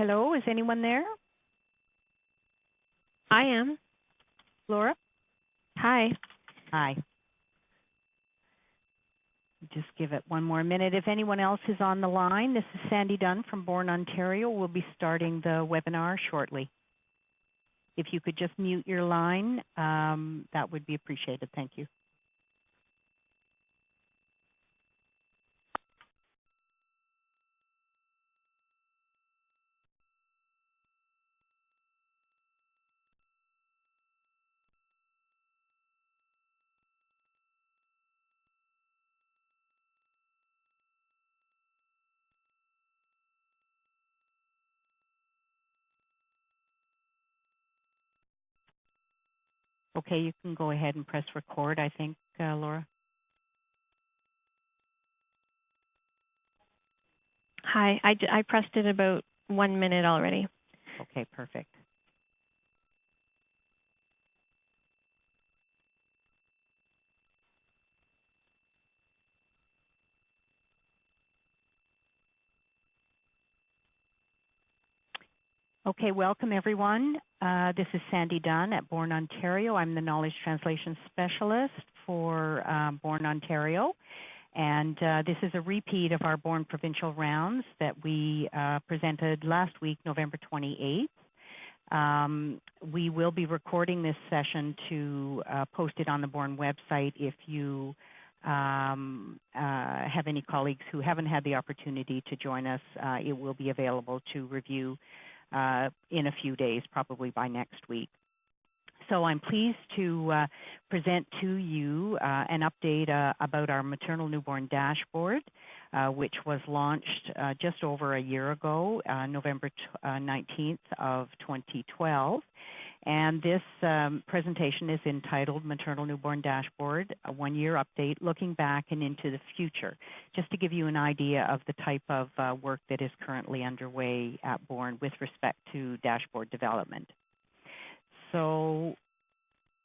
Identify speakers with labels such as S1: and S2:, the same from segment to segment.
S1: Hello, is anyone there?
S2: I am.
S1: Laura?
S2: Hi.
S1: Hi. Just give it one more minute. If anyone else is on the line, this is Sandy Dunn from Bourne, Ontario. We'll be starting the webinar shortly. If you could just mute your line, that would be appreciated. Thank you. Okay, you can go ahead and press record, I think, Laura.
S2: Hi. I pressed it about 1 minute already.
S1: Okay, perfect. Okay, welcome everyone. This is Sandy Dunn at Bourne, Ontario. I'm the Knowledge Translation Specialist for Bourne, Ontario. And this is a repeat of our Bourne Provincial Rounds that we presented last week, November 28th. We will be recording this session to post it on the Bourne website. If you have any colleagues who haven't had the opportunity to join us, it will be available to review in a few days, probably by next week. So I'm pleased to present to you an update about our maternal newborn dashboard, which was launched just over a year ago, November 19th of 2012. And this presentation is entitled Maternal Newborn Dashboard, a one-year update looking back and into the future, just to give you an idea of the type of work that is currently underway at Bourne with respect to dashboard development. So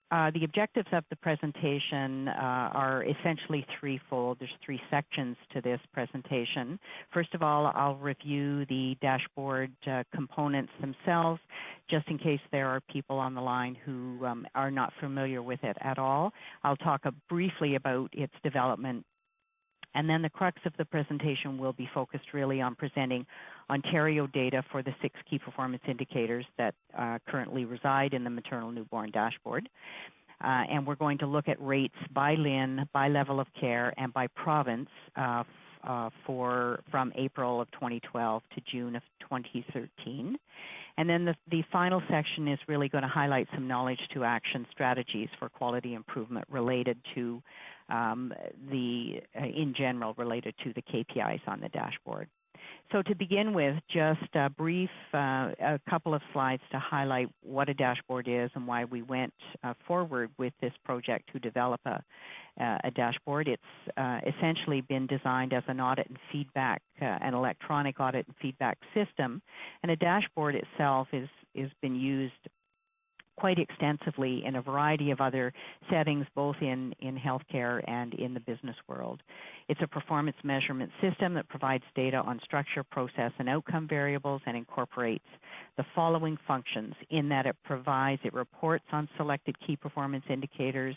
S1: the objectives of the presentation are essentially threefold. There's three sections to this presentation. First of all, I'll review the dashboard components themselves, just in case there are people on the line who are not familiar with it at all. I'll talk briefly about its development. And then the crux of the presentation will be focused really on presenting Ontario data for the 6 key performance indicators that currently reside in the maternal newborn dashboard. And we're going to look at rates by LIN, by level of care, and by province from April of 2012 to June of 2013. And then the final section is really going to highlight some knowledge to action strategies for quality improvement related to in general related to the KPIs on the dashboard. So to begin with, just a brief, a couple of slides to highlight what a dashboard is and why we went forward with this project to develop a dashboard. It's essentially been designed as an audit and feedback, an electronic audit and feedback system, and a dashboard itself is been used quite extensively in a variety of other settings, both in healthcare and in the business world. It's a performance measurement system that provides data on structure, process, and outcome variables and incorporates the following functions in that it reports on selected key performance indicators,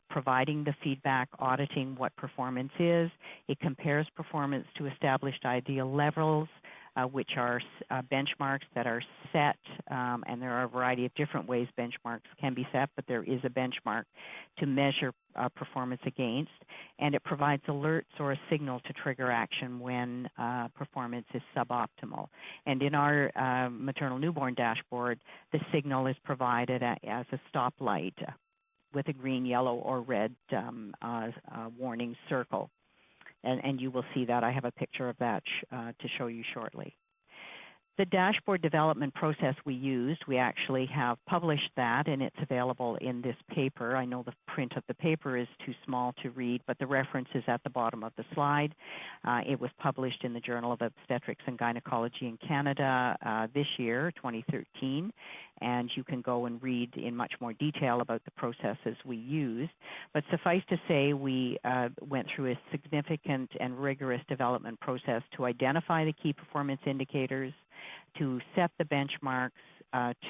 S1: providing the feedback, auditing what performance is. It compares performance to established ideal levels, which are benchmarks that are set, and there are a variety of different ways benchmarks can be set, but there is a benchmark to measure performance against, and it provides alerts or a signal to trigger action when performance is suboptimal. And in our maternal newborn dashboard, the signal is provided as a stoplight with a green, yellow, or red warning circle. And you will see that. I have a picture of that to show you shortly. The dashboard development process we used, we actually have published that, and it's available in this paper. I know the print of the paper is too small to read, but the reference is at the bottom of the slide. It was published in the Journal of Obstetrics and Gynecology in Canada this year, 2013, and you can go and read in much more detail about the processes we used. But suffice to say, we went through a significant and rigorous development process to identify the key performance indicators, to set the benchmarks,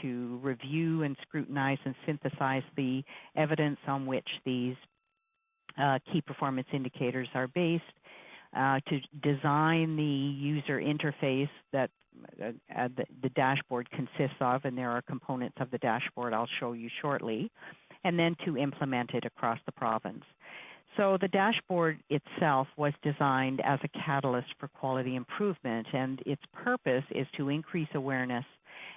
S1: to review and scrutinize and synthesize the evidence on which these key performance indicators are based, to design the user interface that the dashboard consists of, and there are components of the dashboard I'll show you shortly, and then to implement it across the province. So the dashboard itself was designed as a catalyst for quality improvement, and its purpose is to increase awareness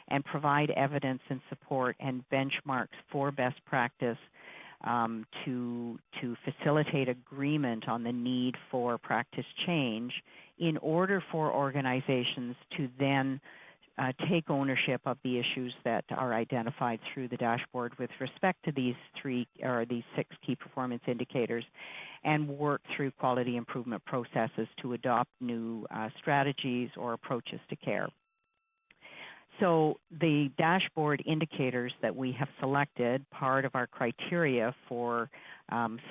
S1: and provide evidence and support and benchmarks for best practice, to facilitate agreement on the need for practice change in order for organizations to then take ownership of the issues that are identified through the dashboard with respect to these six key performance indicators, and work through quality improvement processes to adopt new strategies or approaches to care. So the dashboard indicators that we have selected, part of our criteria for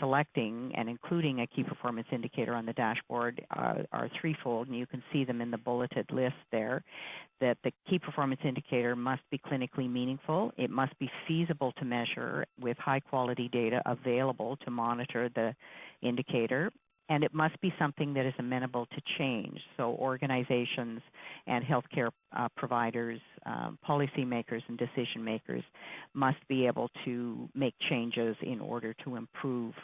S1: selecting and including a key performance indicator on the dashboard are threefold, and you can see them in the bulleted list there. That the key performance indicator must be clinically meaningful. It must be feasible to measure with high quality data available to monitor the indicator. And it must be something that is amenable to change. So organizations and healthcare providers, policymakers and decision makers must be able to make changes in order to improve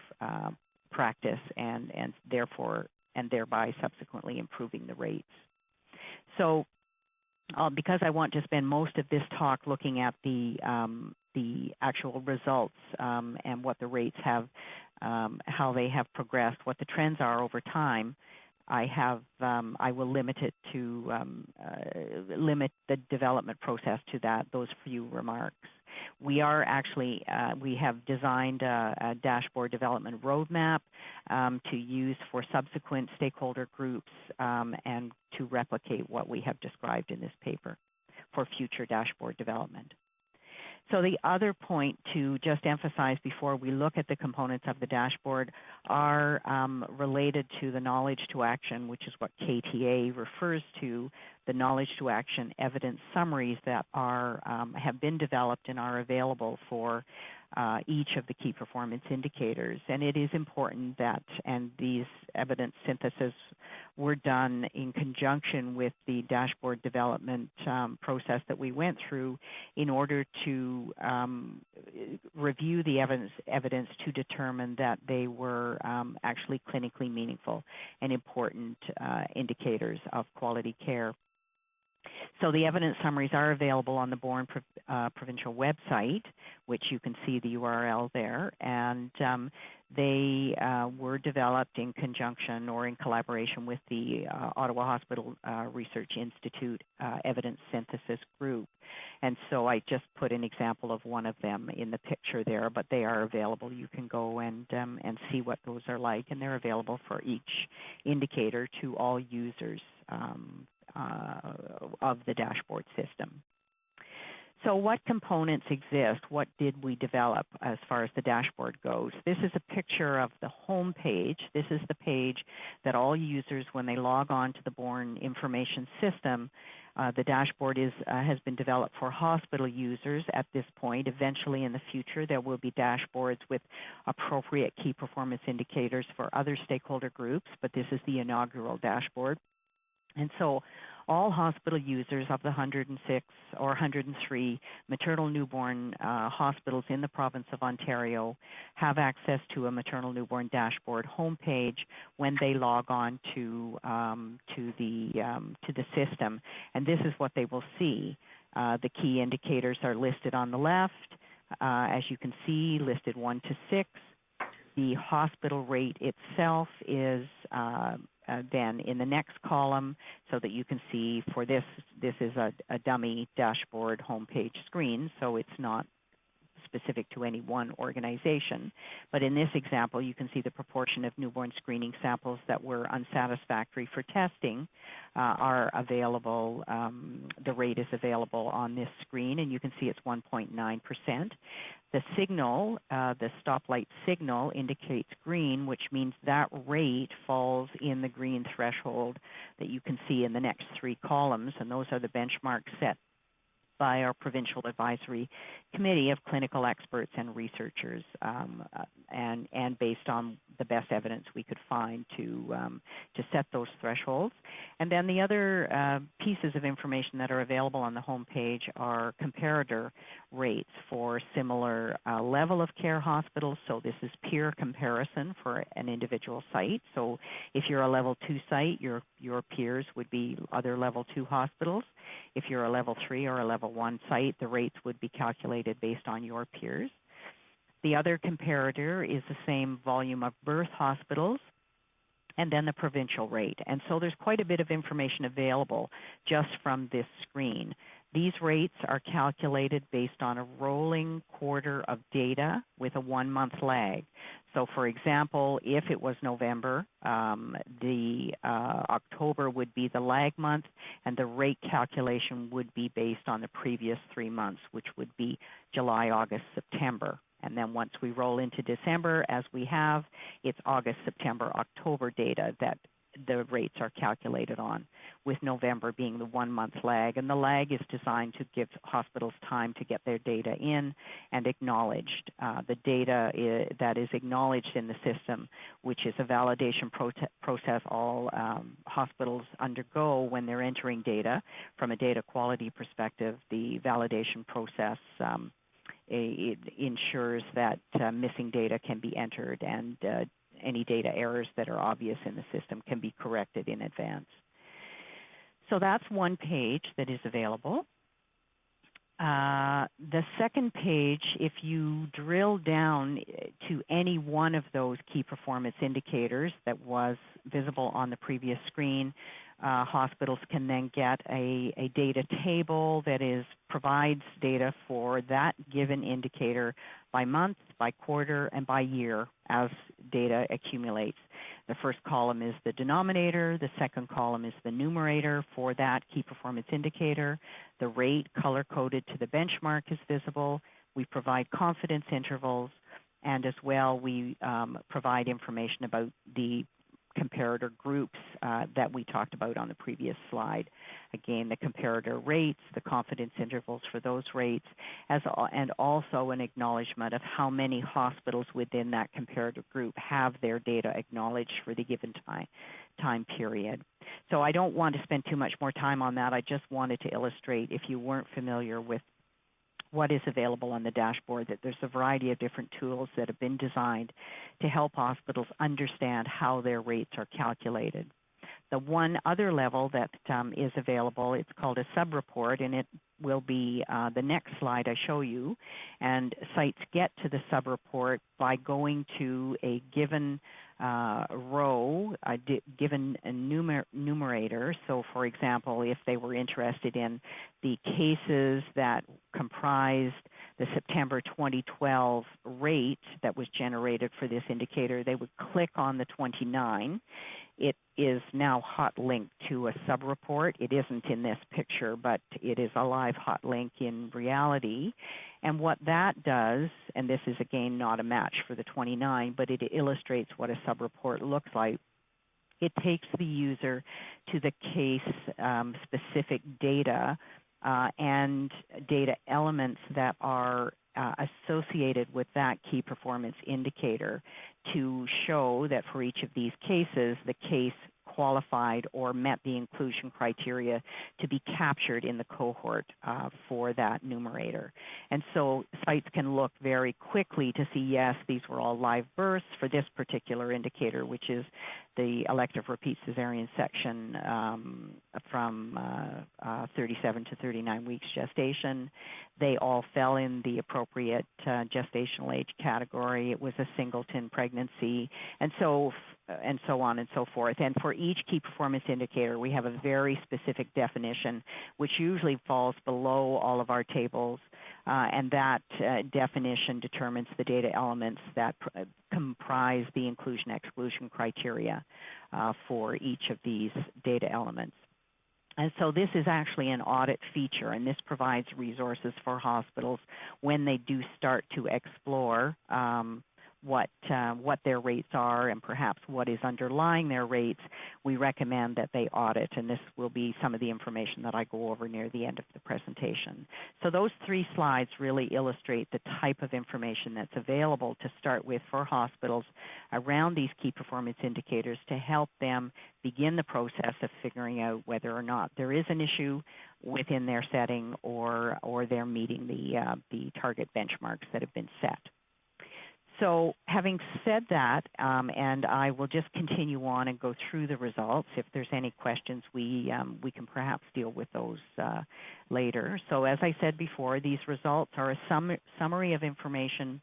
S1: practice and thereby subsequently improving the rates. So because I want to spend most of this talk looking at the actual results and what the rates have, how they have progressed, what the trends are over time, I will limit it to limit the development process to those few remarks. We are actually we have designed a dashboard development roadmap to use for subsequent stakeholder groups and to replicate what we have described in this paper for future dashboard development. So the other point to just emphasize before we look at the components of the dashboard are related to the knowledge to action, which is what KTA refers to, the knowledge to action evidence summaries that have been developed and are available for each of the key performance indicators. And it is important that, and these evidence synthesis were done in conjunction with the dashboard development process that we went through in order to review the evidence to determine that they were actually clinically meaningful and important indicators of quality care. So the evidence summaries are available on the Bourne Provincial website, which you can see the URL there, and they were developed in conjunction or in collaboration with the Ottawa Hospital Research Institute Evidence Synthesis Group. And so I just put an example of one of them in the picture there, but they are available. You can go and see what those are like, and they're available for each indicator to all users of the dashboard system. So what components exist? What did we develop as far as the dashboard goes? This is a picture of the home page. This is the page that all users, when they log on to the Bourne information system, the dashboard has been developed for hospital users at this point. Eventually in the future, there will be dashboards with appropriate key performance indicators for other stakeholder groups, but this is the inaugural dashboard. And so all hospital users of the 106 or 103 maternal newborn hospitals in the province of Ontario have access to a maternal newborn dashboard homepage when they log on to the system. And this is what they will see. The key indicators are listed on the left, as you can see, listed 1 to 6. The hospital rate itself is then in the next column, so that you can see for this is a dummy dashboard homepage screen, so it's not specific to any one organization. But in this example, you can see the proportion of newborn screening samples that were unsatisfactory for testing are available. The rate is available on this screen, and you can see it's 1.9%. The signal, the stoplight signal, indicates green, which means that rate falls in the green threshold that you can see in the next three columns, and those are the benchmarks set by our Provincial Advisory Committee of clinical experts and researchers, and based on the best evidence we could find to set those thresholds. And then the other pieces of information that are available on the homepage are comparator rates for similar level of care hospitals. So this is peer comparison for an individual site. So if you're a level 2 site, your peers would be other level 2 hospitals. If you're a level 3 or a level 1 site, the rates would be calculated based on your peers. The other comparator is the same volume of birth hospitals, and then the provincial rate. And so there's quite a bit of information available just from this screen. These rates are calculated based on a rolling quarter of data with a 1-month lag. So for example, if it was November, the October would be the lag month, and the rate calculation would be based on the previous 3 months, which would be July, August, September. And then once we roll into December, as we have, it's August, September, October data that the rates are calculated on, with November being the 1-month lag. And the lag is designed to give hospitals time to get their data in and acknowledged. The data that is acknowledged in the system, which is a validation process all hospitals undergo when they're entering data. From a data quality perspective, the validation process it ensures that missing data can be entered, and any data errors that are obvious in the system can be corrected in advance. So that's one page that is available. The second page, if you drill down to any one of those key performance indicators that was visible on the previous screen, hospitals can then get a data table that provides data for that given indicator by month, by quarter, and by year as data accumulates. The first column is the denominator. The second column is the numerator for that key performance indicator. The rate color-coded to the benchmark is visible. We provide confidence intervals, and as well we provide information about the comparator groups that we talked about on the previous slide. Again, the comparator rates, the confidence intervals for those rates, and also an acknowledgement of how many hospitals within that comparator group have their data acknowledged for the given time period. So I don't want to spend too much more time on that. I just wanted to illustrate, if you weren't familiar with what is available on the dashboard, that there's a variety of different tools that have been designed to help hospitals understand how their rates are calculated. The one other level that is available, it's called a sub-report, and it will be the next slide I show you. And sites get to the sub-report by going to a given row, a given numerator. So for example, if they were interested in the cases that comprised the September 2012 rate that was generated for this indicator, they would click on the 29. It is now hot linked to a sub-report. It isn't in this picture, but it is a live hot link in reality. And what that does, and this is again not a match for the 29, but it illustrates what a sub-report looks like. It takes the user to the case specific data and data elements that are associated with that key performance indicator to show that for each of these cases, the case qualified or met the inclusion criteria to be captured in the cohort for that numerator. And so sites can look very quickly to see, yes, these were all live births for this particular indicator, which is the elective repeat cesarean section from 37 to 39 weeks gestation. They all fell in the appropriate gestational age category. It was a singleton pregnancy, and so on and so forth. And for each key performance indicator, we have a very specific definition, which usually falls below all of our tables and that definition determines the data elements that comprise the inclusion-exclusion criteria for each of these data elements. And so this is actually an audit feature, and this provides resources for hospitals when they do start to explore what their rates are and perhaps what is underlying their rates. We recommend that they audit, and this will be some of the information that I go over near the end of the presentation. So those 3 slides really illustrate the type of information that's available to start with for hospitals around these key performance indicators to help them begin the process of figuring out whether or not there is an issue within their setting or they're meeting the target benchmarks that have been set. So having said that, and I will just continue on and go through the results. If there's any questions, we can perhaps deal with those later. So as I said before, these results are a summary of information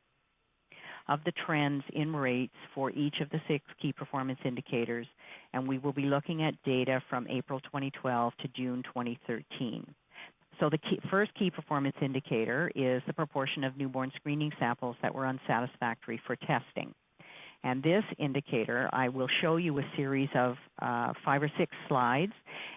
S1: of the trends in rates for each of the 6 key performance indicators, and we will be looking at data from April 2012 to June 2013. So the first key performance indicator is the proportion of newborn screening samples that were unsatisfactory for testing. And this indicator, I will show you a series of 5 or 6 slides,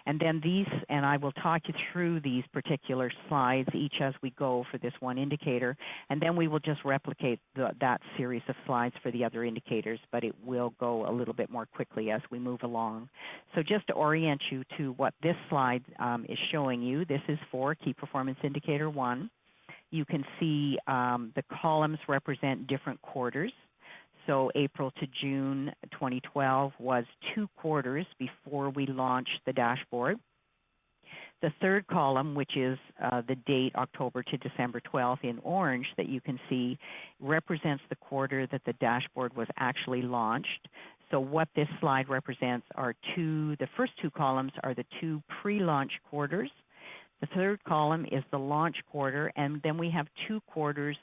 S1: and then and I will talk you through these particular slides each as we go for this one indicator, and then we will just replicate that series of slides for the other indicators, but it will go a little bit more quickly as we move along. So just to orient you to what this slide is showing you, this is for key performance indicator 1. You can see the columns represent different quarters. So April to June 2012 was 2 quarters before we launched the dashboard. The third column, which is the date October to December 12th in orange that you can see, represents the quarter that the dashboard was actually launched. So what this slide represents are the first 2 columns are the 2 pre-launch quarters. The third column is the launch quarter, and then we have 2 quarters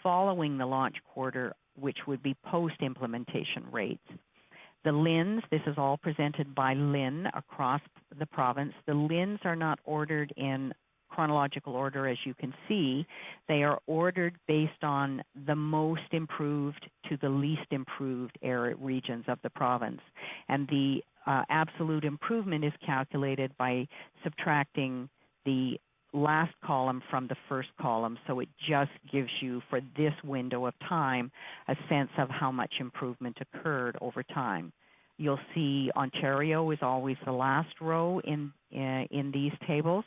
S1: following the launch quarter, which would be post-implementation rates. The LINs, this is all presented by LIN across the province. The LINs are not ordered in chronological order, as you can see. They are ordered based on the most improved to the least improved regions of the province. And the absolute improvement is calculated by subtracting the last column from the first column, so it just gives you, for this window of time, a sense of how much improvement occurred over time. You'll see Ontario is always the last row in these tables.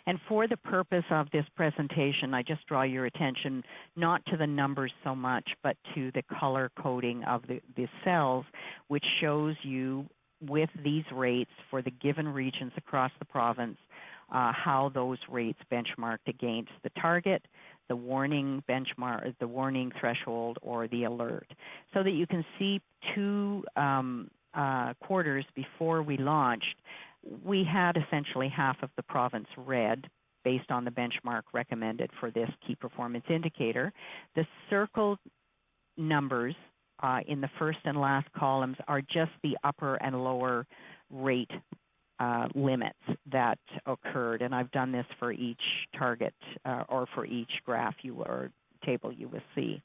S1: And for the purpose of this presentation, I just draw your attention not to the numbers so much, but to the color coding of the cells, which shows you with these rates for the given regions across the province, how those rates benchmarked against the target, the warning benchmark, the warning threshold, or the alert. So that you can see 2 quarters before we launched, we had essentially half of the province red based on the benchmark recommended for this key performance indicator. The circled numbers in the first and last columns are just the upper and lower rate limits that occurred, and I've done this for each target or for each graph or table you will see,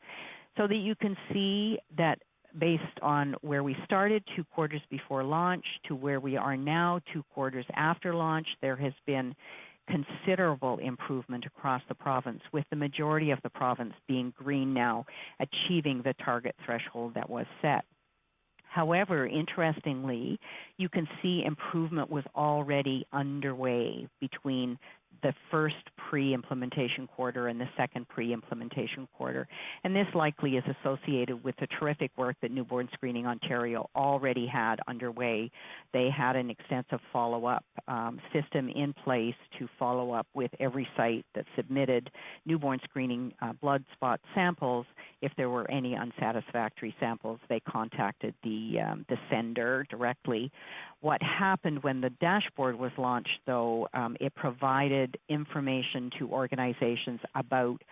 S1: so that you can see that based on where we started 2 quarters before launch to where we are now 2 quarters after launch, there has been considerable improvement across the province, with the majority of the province being green now, achieving the target threshold that was set. However, interestingly, you can see improvement was already underway between the first pre-implementation quarter and the second pre-implementation quarter. And this likely is associated with the terrific work that Newborn Screening Ontario already had underway. They had an extensive follow-up system in place to follow up with every site that submitted newborn screening blood spot samples. If there were any unsatisfactory samples, they contacted the sender directly. What happened when the dashboard was launched, though, it provided information to organizations about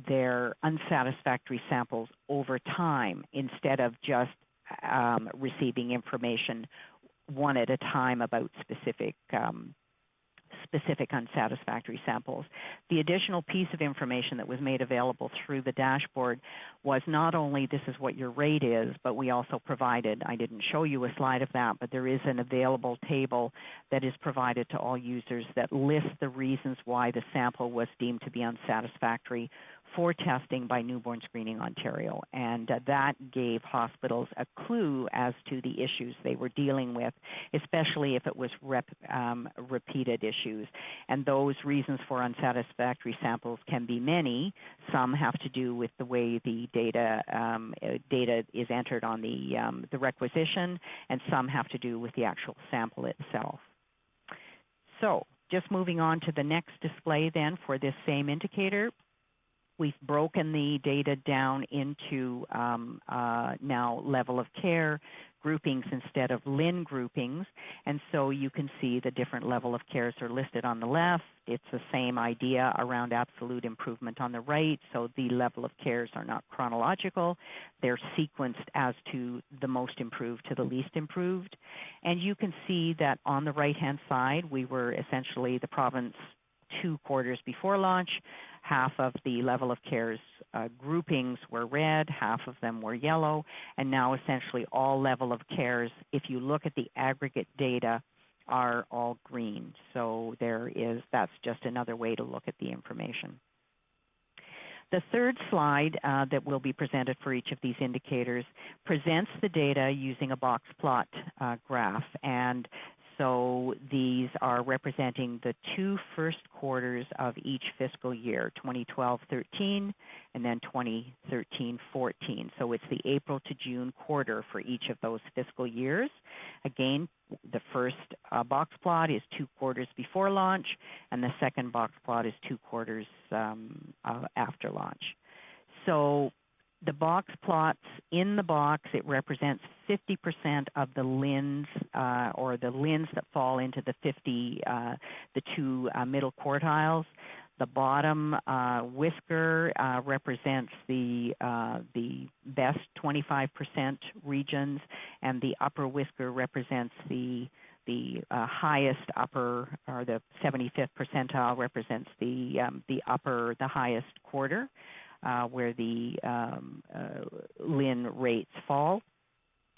S1: their unsatisfactory samples over time, instead of just receiving information one at a time about specific specific unsatisfactory samples. The additional piece of information that was made available through the dashboard was not only this is what your rate is, but we also provided, I didn't show you a slide of that, but there is an available table that is provided to all users that lists the reasons why the sample was deemed to be unsatisfactory for testing by Newborn Screening Ontario. And that gave hospitals a clue as to the issues they were dealing with, especially if it was repeated issues. And those reasons for unsatisfactory samples can be many. Some have to do with the way the data is entered on the requisition, and some have to do with the actual sample itself. So just moving on to the next display then for this same indicator. We've broken the data down into now level of care groupings instead of LIN groupings. And so you can see the different level of cares are listed on the left. It's the same idea around absolute improvement on the right. So the level of cares are not chronological. They're sequenced as to the most improved to the least improved. And you can see that on the right-hand side, we were essentially the province 2 quarters before launch. Half of the level of cares groupings were red, half of them were yellow, and now essentially all level of cares, if you look at the aggregate data, are all green. So that's just another way to look at the information. The third slide that will be presented for each of these indicators presents the data using a box plot graph. And so these are representing the 2 first quarters of each fiscal year, 2012-13 and then 2013-14. So it's the April to June quarter for each of those fiscal years. Again, the first box plot is 2 quarters before launch, and the second box plot is 2 quarters after launch. So the box plots, in the box, it represents 50% of the LINs, or the LINs that fall into the 2 middle quartiles. The bottom whisker represents the best 25% regions, and the upper whisker represents the highest upper, or the 75th percentile represents the highest quarter. Where the LIN rates fall.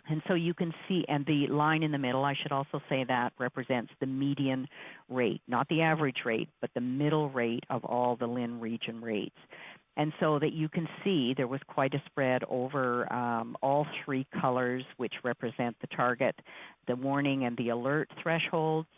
S1: And so you can see, and the line in the middle, I should also say, that represents the median rate, not the average rate, but the middle rate of all the LIN region rates. And so that you can see there was quite a spread over all 3 colors, which represent the target, the warning and the alert thresholds.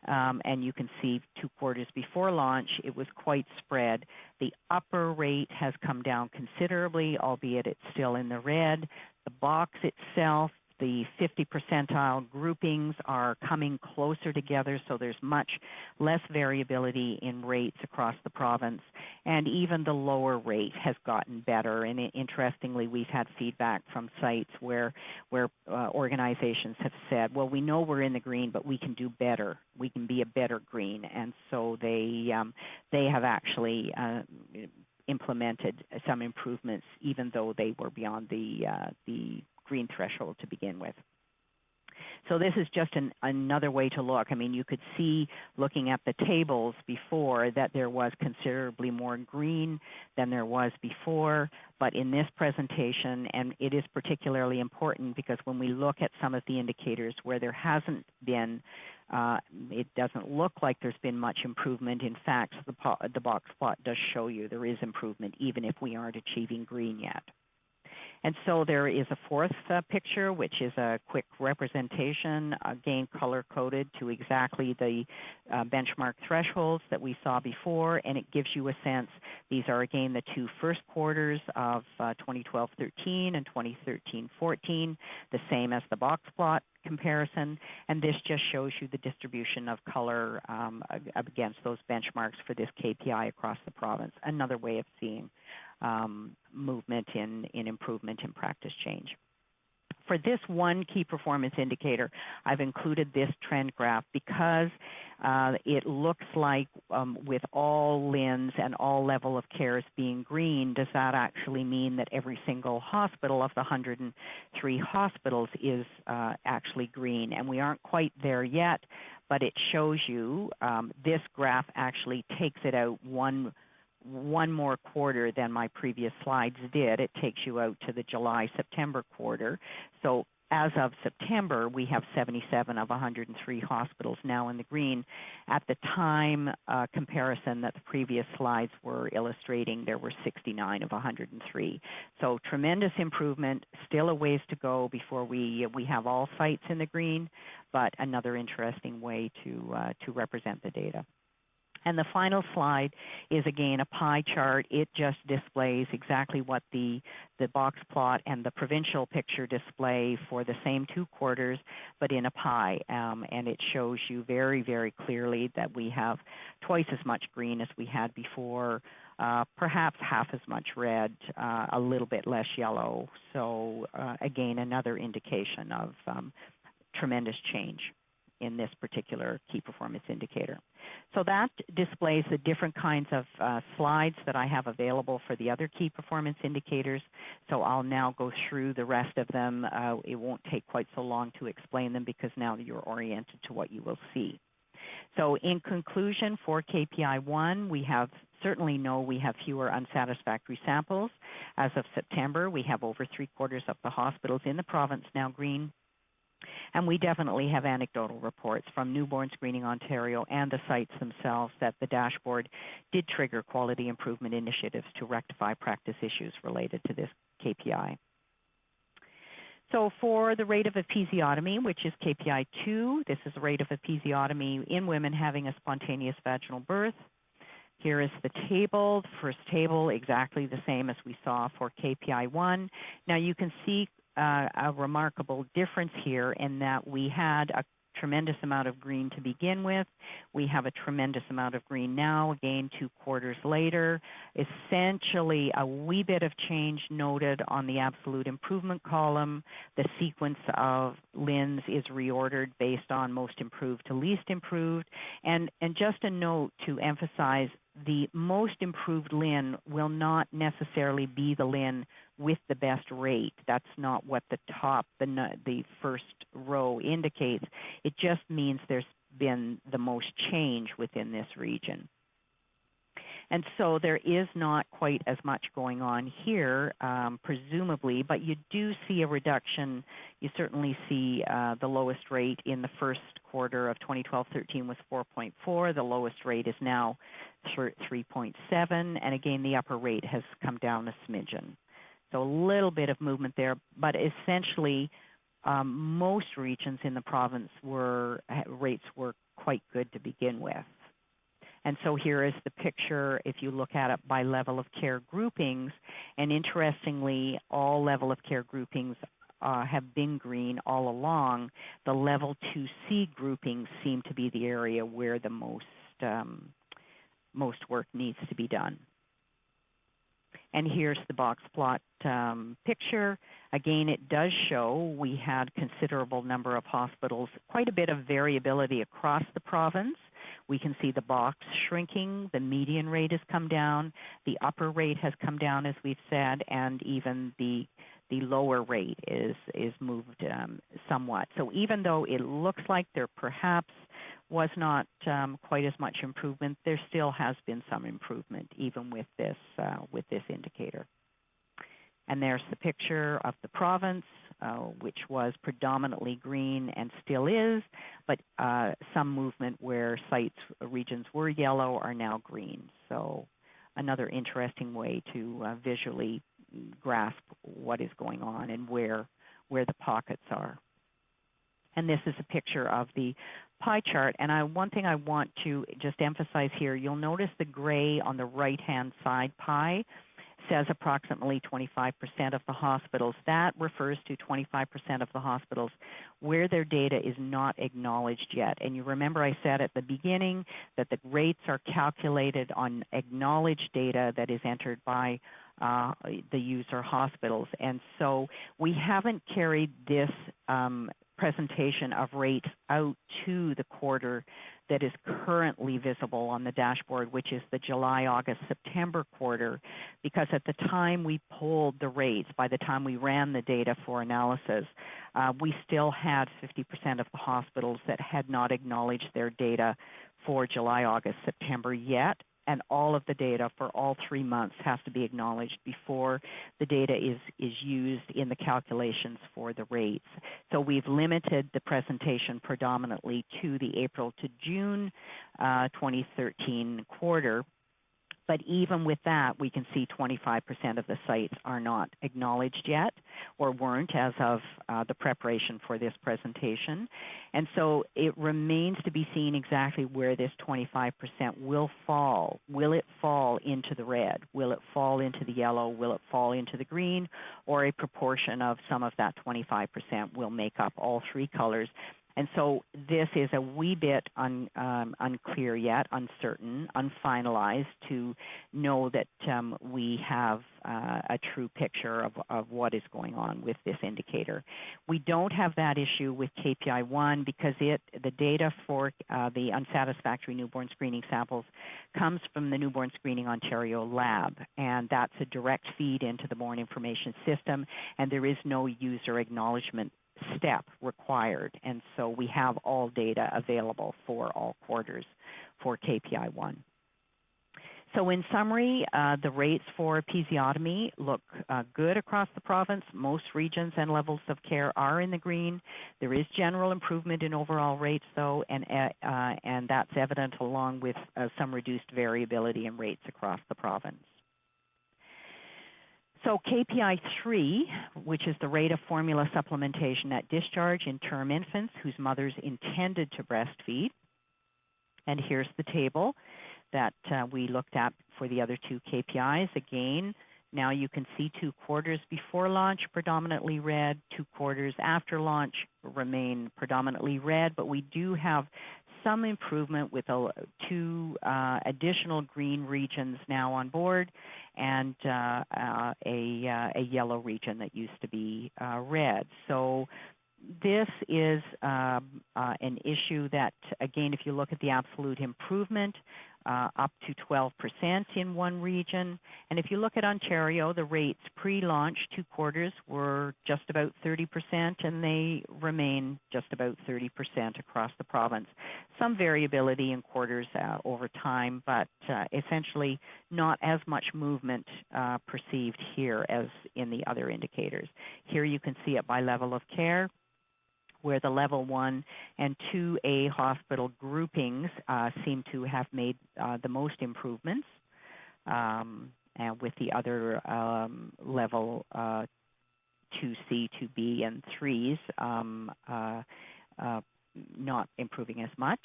S1: And you can see 2 quarters before launch, it was quite spread. The upper rate has come down considerably, albeit it's still in the red. The box itself, the 50 percentile groupings are coming closer together, so there's much less variability in rates across the province. And even the lower rate has gotten better. And interestingly, we've had feedback from sites where organizations have said, well, we know we're in the green, but we can do better. We can be a better green. And so they have actually implemented some improvements, even though they were beyond the green threshold to begin with. So this is just another way to look. I mean, you could see, looking at the tables before, that there was considerably more green than there was before. But in this presentation, and it is particularly important because when we look at some of the indicators where there hasn't been, it doesn't look like there's been much improvement. In fact, the box plot does show you there is improvement, even if we aren't achieving green yet. And so there is a fourth picture, which is a quick representation, again color-coded to exactly the benchmark thresholds that we saw before, and it gives you a sense. These are, again, the 2 first quarters of 2012-13 and 2013-14, the same as the box plot comparison, and this just shows you the distribution of color against those benchmarks for this KPI across the province, another way of seeing movement in improvement in practice change. For this one key performance indicator, I've included this trend graph because it looks like with all LINs and all level of cares being green, does that actually mean that every single hospital of the 103 hospitals is actually green? And we aren't quite there yet, but it shows you this graph actually takes it out one more quarter than my previous slides did. It takes you out to the July-September quarter. So as of September, we have 77 of 103 hospitals now in the green. At the time comparison that the previous slides were illustrating, there were 69 of 103. So tremendous improvement, still a ways to go before we have all sites in the green, but another interesting way to represent the data. And the final slide is, again, a pie chart. It just displays exactly what the box plot and the provincial picture display for the same 2 quarters, but in a pie. And it shows you very, very clearly that we have twice as much green as we had before, perhaps half as much red, a little bit less yellow. So, again, another indication of tremendous change in this particular key performance indicator. So that displays the different kinds of slides that I have available for the other key performance indicators. So I'll now go through the rest of them. It won't take quite so long to explain them because now you're oriented to what you will see. So in conclusion, for KPI 1, we certainly know we have fewer unsatisfactory samples. As of September, we have over 3/4 of the hospitals in the province now green. And we definitely have anecdotal reports from Newborn Screening Ontario and the sites themselves that the dashboard did trigger quality improvement initiatives to rectify practice issues related to this KPI. So for the rate of episiotomy, which is KPI 2, this is the rate of episiotomy in women having a spontaneous vaginal birth. Here is the table. The first table, exactly the same as we saw for KPI 1. Now you can see a remarkable difference here in that we had a tremendous amount of green to begin with. We have a tremendous amount of green now, again, 2 quarters later. Essentially, a wee bit of change noted on the absolute improvement column. The sequence of LINs is reordered based on most improved to least improved. And just a note to emphasize, the most improved LIN will not necessarily be the LIN with the best rate. That's not what the first row indicates. It just means there's been the most change within this region. And so there is not quite as much going on here, presumably, but you do see a reduction. You certainly see the lowest rate in the first quarter of 2012-13 was 4.4. The lowest rate is now 3.7. And again, the upper rate has come down a smidgen. So a little bit of movement there, but essentially most regions in the province rates were quite good to begin with. And so here is the picture if you look at it by level of care groupings. And interestingly, all level of care groupings have been green all along. The level 2C groupings seem to be the area where the most work needs to be done. And here's the box plot picture. Again, it does show we had considerable number of hospitals, quite a bit of variability across the province. We can see the box shrinking, the median rate has come down, the upper rate has come down, as we've said, and even the lower rate is moved somewhat. So even though it looks like there perhaps was not quite as much improvement, there still has been some improvement even with this indicator. And there's the picture of the province, which was predominantly green and still is, but some movement where regions were yellow are now green. So another interesting way to visually grasp what is going on and where the pockets are. And this is a picture of the pie chart. And one thing I want to just emphasize here, you'll notice the gray on the right-hand side pie says approximately 25% of the hospitals. That refers to 25% of the hospitals where their data is not acknowledged yet. And you remember I said at the beginning that the rates are calculated on acknowledged data that is entered by the user hospitals. And so we haven't carried this presentation of rates out to the quarter that is currently visible on the dashboard, which is the July, August, September quarter, because at the time we pulled the rates, by the time we ran the data for analysis, we still had 50% of the hospitals that had not acknowledged their data for July, August, September yet, and all of the data for all 3 months has to be acknowledged before the data is used in the calculations for the rates. So we've limited the presentation predominantly to the April to June 2013 quarter. But even with that, we can see 25% of the sites are not acknowledged yet, or weren't as of the preparation for this presentation. And so it remains to be seen exactly where this 25% will fall. Will it fall into the red? Will it fall into the yellow? Will it fall into the green? Or a proportion of some of that 25% will make up all three colors. And so this is a wee bit unclear yet, uncertain, unfinalized to know that we have a true picture of what is going on with this indicator. We don't have that issue with KPI 1 because the data for the unsatisfactory newborn screening samples comes from the Newborn Screening Ontario lab, and that's a direct feed into the Born Information System, and there is no user acknowledgement step required, and so we have all data available for all quarters for KPI 1. So in summary, the rates for episiotomy look good across the province. Most regions and levels of care are in the green. There is general improvement in overall rates, though, and that's evident along with some reduced variability in rates across the province. So KPI 3, which is the rate of formula supplementation at discharge in term infants whose mothers intended to breastfeed. And here's the table that we looked at for the other two KPIs. Again, now you can see 2 quarters before launch predominantly red, 2 quarters after launch remain predominantly red, but we do have some improvement with 2 additional green regions now on board and a yellow region that used to be red. So this is an issue that, again, if you look at the absolute improvement, up to 12% in one region. And if you look at Ontario, the rates pre-launch 2 quarters were just about 30%, and they remain just about 30% across the province. Some variability in quarters over time, but essentially not as much movement perceived here as in the other indicators. Here you can see it by level of care, where the level 1 and 2A hospital groupings seem to have made the most improvements, and with the other level 2C, 2B, and 3s not improving as much.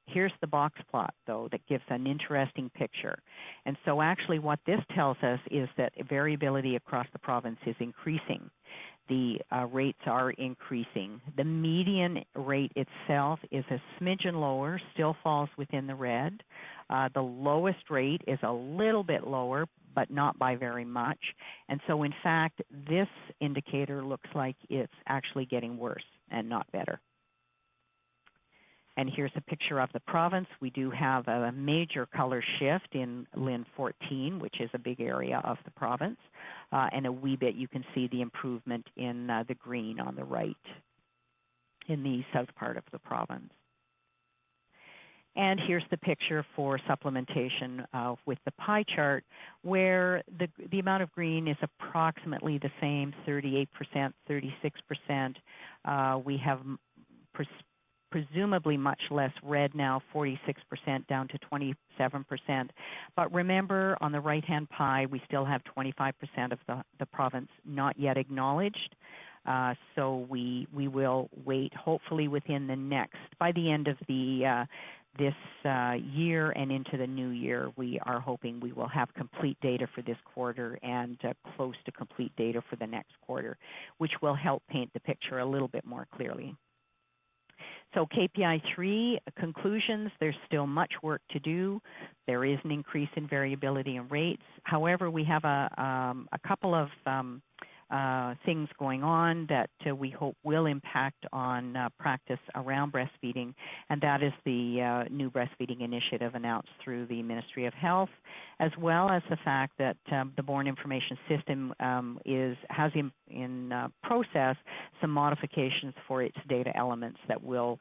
S1: Here's the box plot, though, that gives an interesting picture. And so actually what this tells us is that variability across the province is increasing. The rates are increasing. The median rate itself is a smidgen lower, still falls within the red. The lowest rate is a little bit lower, but not by very much. And so, in fact, this indicator looks like it's actually getting worse and not better. And here's a picture of the province. We do have a major color shift in LIN 14, which is a big area of the province. And a wee bit you can see the improvement in the green on the right in the south part of the province. And here's the picture for supplementation with the pie chart, where the amount of green is approximately the same, 38%, 36%. We have presumably much less red now, 46% down to 27%. But remember, on the right-hand pie, we still have 25% of the province not yet acknowledged. So we will wait, hopefully within the next, by the end of this year and into the new year, we are hoping we will have complete data for this quarter and close to complete data for the next quarter, which will help paint the picture a little bit more clearly. So KPI 3, conclusions, there's still much work to do. There is an increase in variability in rates. However, we have a couple of things going on that we hope will impact on practice around breastfeeding, and that is the new breastfeeding initiative announced through the Ministry of Health, as well as the fact that the Born Information System has in process some modifications for its data elements that will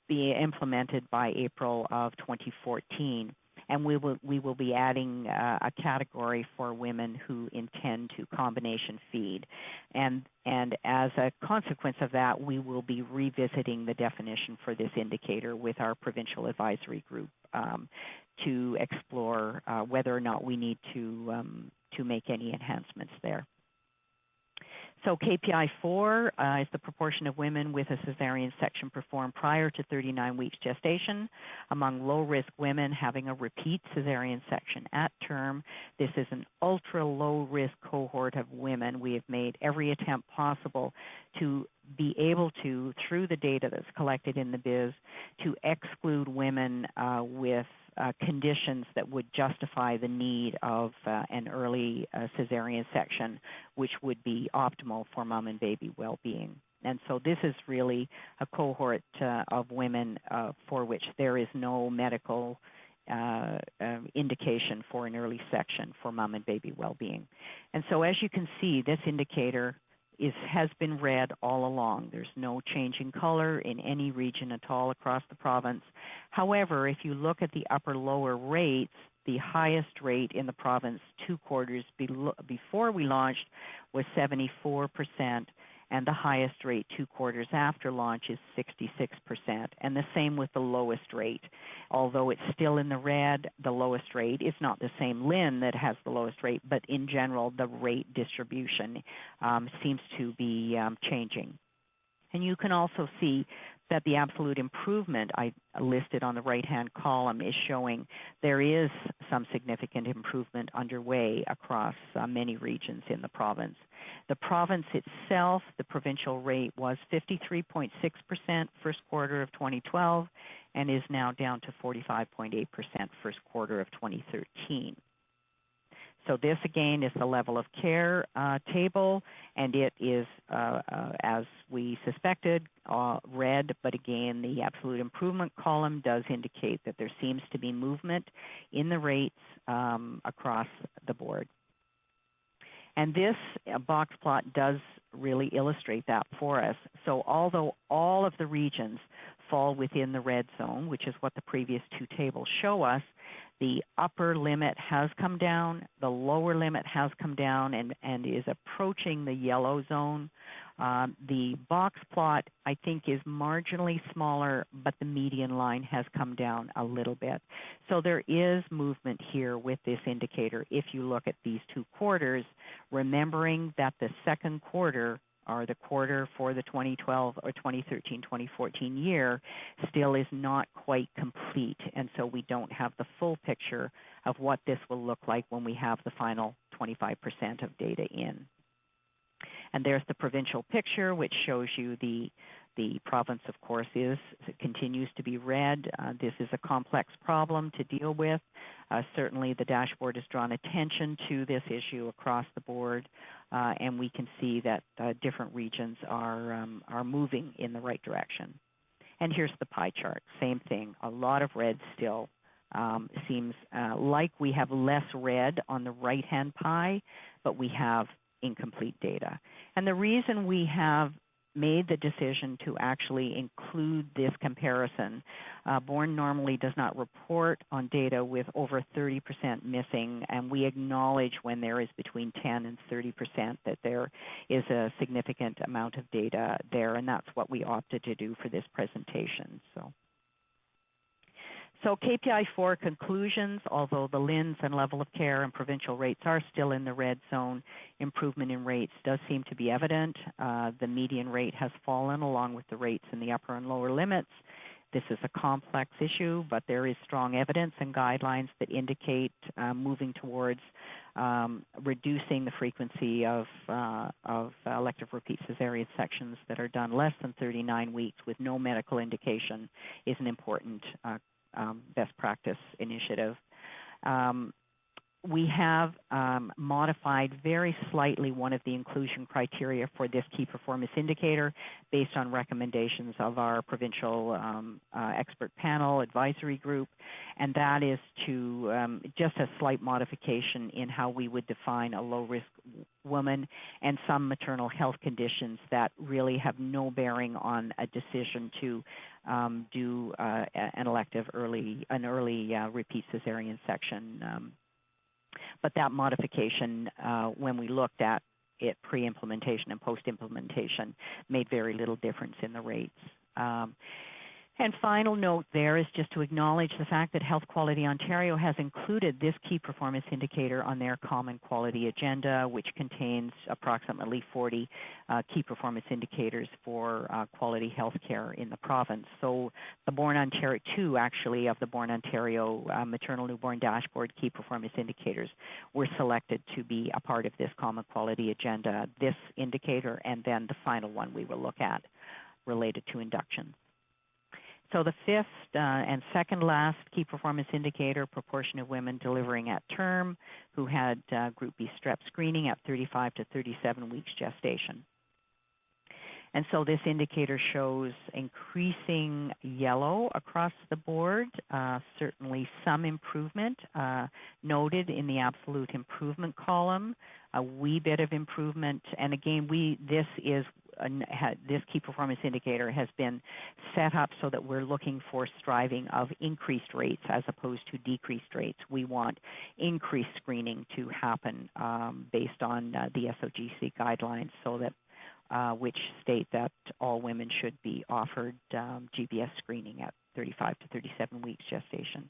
S1: be implemented by April of 2014. And we will be adding a category for women who intend to combination feed, and as a consequence of that, we will be revisiting the definition for this indicator with our provincial advisory group to explore whether or not we need to make any enhancements there. So KPI 4 is the proportion of women with a cesarean section performed prior to 39 weeks gestation among low-risk women having a repeat cesarean section at term. This is an ultra-low-risk cohort of women. We have made every attempt possible to be able to, through the data that's collected in the BIS, to exclude women with conditions that would justify the need of an early cesarean section, which would be optimal for mom and baby well-being. And so this is really a cohort of women for which there is no medical indication for an early section for mom and baby well-being. And so as you can see, this indicator has been red all along. There's no change in color in any region at all across the province. However, if you look at the upper-lower rates, the highest rate in the province 2 quarters before we launched was 74%, and the highest rate 2 quarters after launch is 66%, and the same with the lowest rate. Although it's still in the red, the lowest rate is not the same LIN that has the lowest rate, but in general, the rate distribution seems to be changing. And you can also see that the absolute improvement I listed on the right-hand column is showing there is some significant improvement underway across many regions in the province. The province itself, the provincial rate was 53.6% first quarter of 2012 and is now down to 45.8% first quarter of 2013. So this, again, is the level of care table, and it is, as we suspected, red, but again, the absolute improvement column does indicate that there seems to be movement in the rates across the board. And this box plot does really illustrate that for us. So although all of the regions fall within the red zone, which is what the previous 2 tables show us, the upper limit has come down, the lower limit has come down and is approaching the yellow zone. The box plot, I think, is marginally smaller, but the median line has come down a little bit. So there is movement here with this indicator if you look at these 2 quarters, remembering that the second quarter, or the quarter for the 2012 or 2013-2014 year, still is not quite complete. And so we don't have the full picture of what this will look like when we have the final 25% of data in. And there's the provincial picture, which shows you the province, of course, continues to be red. This is a complex problem to deal with. Certainly the dashboard has drawn attention to this issue across the board, and we can see that different regions are moving in the right direction. And here's the pie chart, same thing, a lot of red still. Seems like we have less red on the right-hand pie, but we have incomplete data. And the reason we have made the decision to actually include this comparison, Born normally does not report on data with over 30% missing, and we acknowledge when there is between 10 and 30% that there is a significant amount of data there, and that's what we opted to do for this presentation. So KPI 4 conclusions, although the LINs and level of care and provincial rates are still in the red zone, improvement in rates does seem to be evident. The median rate has fallen along with the rates in the upper and lower limits. This is a complex issue, but there is strong evidence and guidelines that indicate moving towards reducing the frequency of elective repeat cesarean sections that are done less than 39 weeks with no medical indication is an important best practice initiative. we have modified very slightly one of the inclusion criteria for this key performance indicator based on recommendations of our provincial expert panel advisory group, and that is to just a slight modification in how we would define a low-risk woman and some maternal health conditions that really have no bearing on a decision to do an elective early repeat cesarean section. But that modification, when we looked at it pre-implementation and post-implementation, made very little difference in the rates. And final note there is just to acknowledge the fact that Health Quality Ontario has included this key performance indicator on their common quality agenda, which contains approximately 40 key performance indicators for quality health care in the province. So the Born Ontario, two actually of the Born Ontario maternal newborn dashboard key performance indicators were selected to be a part of this common quality agenda, this indicator, and then the final one we will look at related to induction. So the fifth and second last key performance indicator, proportion of women delivering at term who had Group B strep screening at 35 to 37 weeks gestation. And so this indicator shows increasing yellow across the board, certainly some improvement noted in the absolute improvement column, a wee bit of improvement. And again, this key performance indicator has been set up so that we're looking for striving of increased rates as opposed to decreased rates. We want increased screening to happen based on the SOGC guidelines, so that which state that all women should be offered GBS screening at 35 to 37 weeks gestation.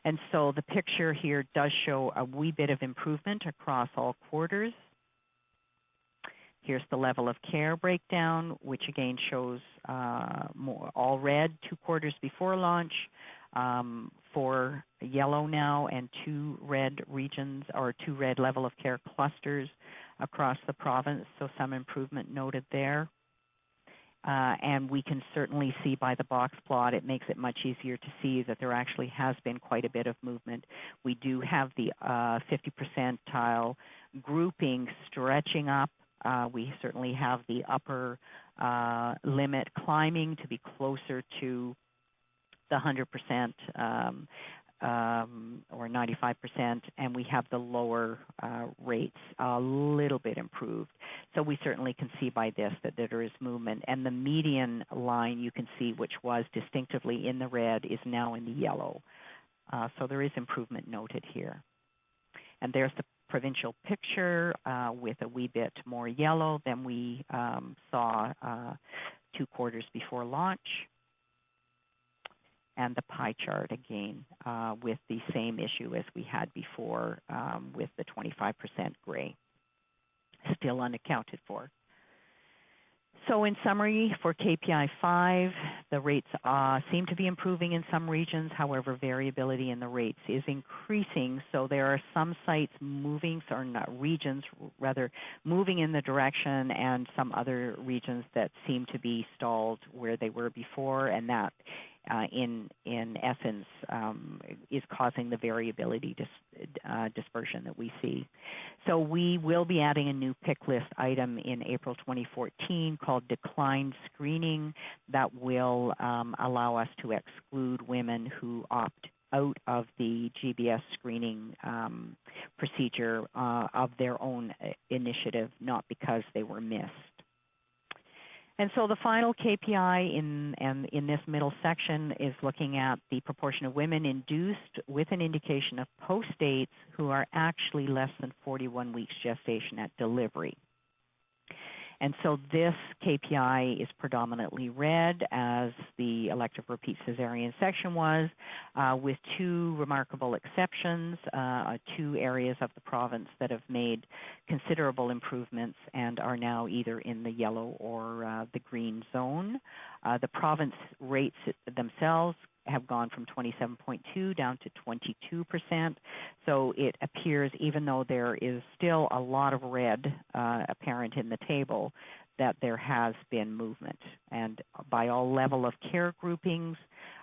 S1: And so the picture here does show a wee bit of improvement across all quarters. Here's the level of care breakdown, which again shows all red 2 quarters before launch, 4 yellow now, and 2 red regions or 2 red level of care clusters across the province, so some improvement noted there. And we can certainly see by the box plot, it makes it much easier to see that there actually has been quite a bit of movement. We do have the 50 percentile grouping stretching up. We certainly have the upper limit climbing to be closer to the 100% or 95%, and we have the lower rates a little bit improved. So we certainly can see by this that there is movement. And the median line you can see, which was distinctively in the red, is now in the yellow. So there is improvement noted here. And there's the provincial picture with a wee bit more yellow than we saw 2 quarters before launch. And the pie chart again with the same issue as we had before with the 25% gray, still unaccounted for. So in summary, for KPI 5, the rates seem to be improving in some regions. However, variability in the rates is increasing. So there are some sites moving, or not regions, rather moving in the direction, and some other regions that seem to be stalled where they were before, and that in essence is causing the variability dispersion that we see. So we will be adding a new pick list item in April 2014 called declined screening that will allow us to exclude women who opt out of the GBS screening procedure of their own initiative, not because they were missed. And so the final KPI in this middle section is looking at the proportion of women induced with an indication of post dates who are actually less than 41 weeks gestation at delivery. And so this KPI is predominantly red, as the elective repeat cesarean section was, with 2 remarkable exceptions, 2 areas of the province that have made considerable improvements and are now either in the yellow or the green zone. The province rates themselves have gone from 27.2 down to 22%. So it appears, even though there is still a lot of red apparent in the table, that there has been movement. And by all level of care groupings,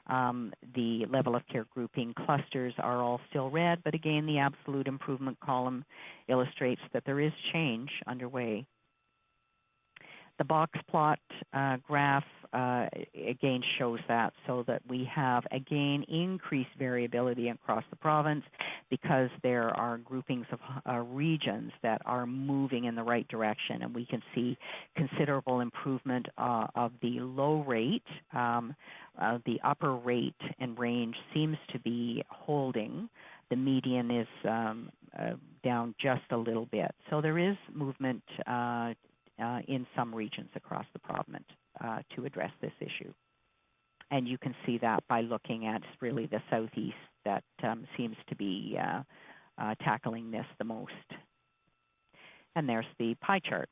S1: the level of care grouping clusters are all still red, but again, the absolute improvement column illustrates that there is change underway. The box plot graph again shows that, so that we have again increased variability across the province because there are groupings of regions that are moving in the right direction, and we can see considerable improvement of the low rate. The upper rate and range seems to be holding. The median is down just a little bit. So there is movement in some regions across the province to address this issue. And you can see that by looking at really the southeast that seems to be tackling this the most. And there's the pie chart,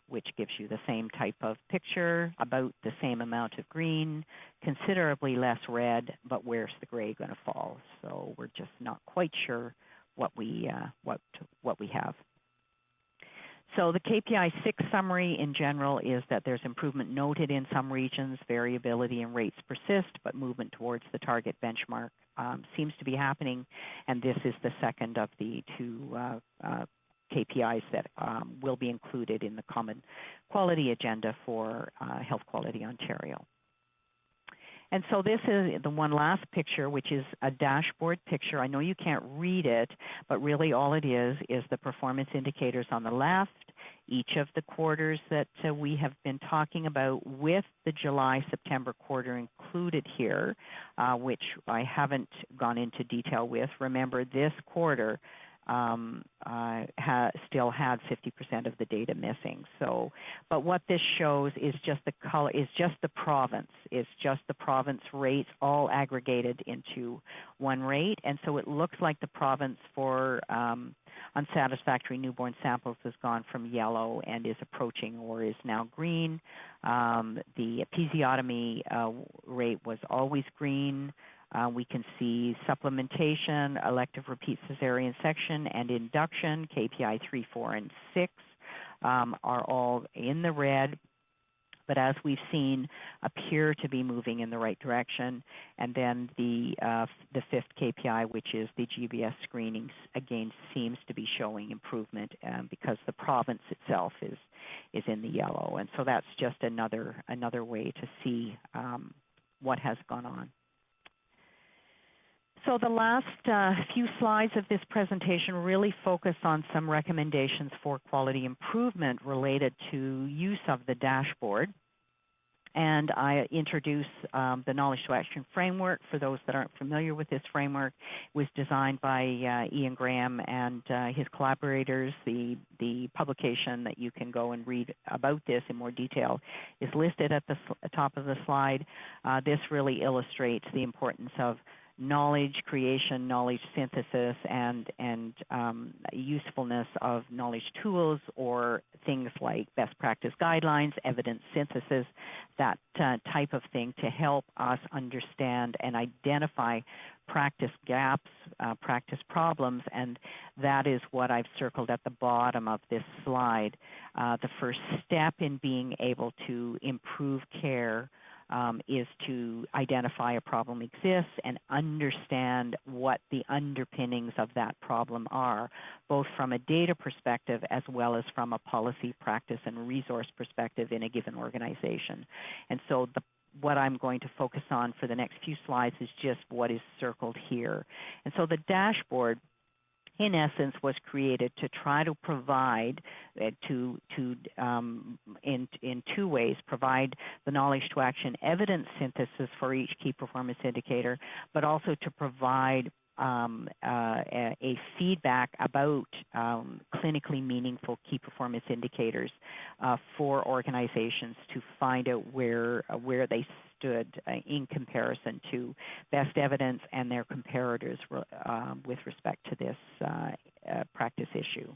S1: which gives you the same type of picture, about the same amount of green, considerably less red, but where's the gray going to fall? So we're just not quite sure what we have. So the KPI 6 summary in general is that there's improvement noted in some regions, variability in rates persist, but movement towards the target benchmark seems to be happening, and this is the second of the two KPIs that will be included in the Common Quality Agenda for Health Quality Ontario. And so this is the one last picture, which is a dashboard picture. I know you can't read it, but really all it is the performance indicators on the left, each of the quarters that we have been talking about, with the July-September quarter included here, which I haven't gone into detail with. Remember, this quarter still had 50% of the data missing. So, but what this shows is just the color, is just the province, rates all aggregated into one rate. And so it looks like the province for unsatisfactory newborn samples has gone from yellow and is approaching or is now green. The episiotomy rate was always green. We can see supplementation, elective repeat cesarean section, and induction, KPI 3, 4, and 6 are all in the red, but as we've seen, appear to be moving in the right direction. And then the fifth KPI, which is the GBS screenings, again seems to be showing improvement because the province itself is in the yellow. And so that's just another way to see what has gone on. So the last few slides of this presentation really focus on some recommendations for quality improvement related to use of the dashboard. And I introduce the Knowledge to Action framework. For those that aren't familiar with this framework, it was designed by Ian Graham and his collaborators. The publication that you can go and read about this in more detail is listed at the top of the slide. This really illustrates the importance of knowledge creation, knowledge synthesis, and usefulness of knowledge tools, or things like best practice guidelines, evidence synthesis, that type of thing, to help us understand and identify practice gaps, practice problems, and that is what I've circled at the bottom of this slide. The first step in being able to improve care is to identify a problem exists and understand what the underpinnings of that problem are, both from a data perspective as well as from a policy, practice, and resource perspective in a given organization. And so what I'm going to focus on for the next few slides is just what is circled here. And so the dashboard, in essence, was created to try to provide in two ways: provide the knowledge to action evidence synthesis for each key performance indicator, but also to provide a feedback about clinically meaningful key performance indicators for organizations to find out where they stood in comparison to best evidence and their comparators with respect to this practice issue.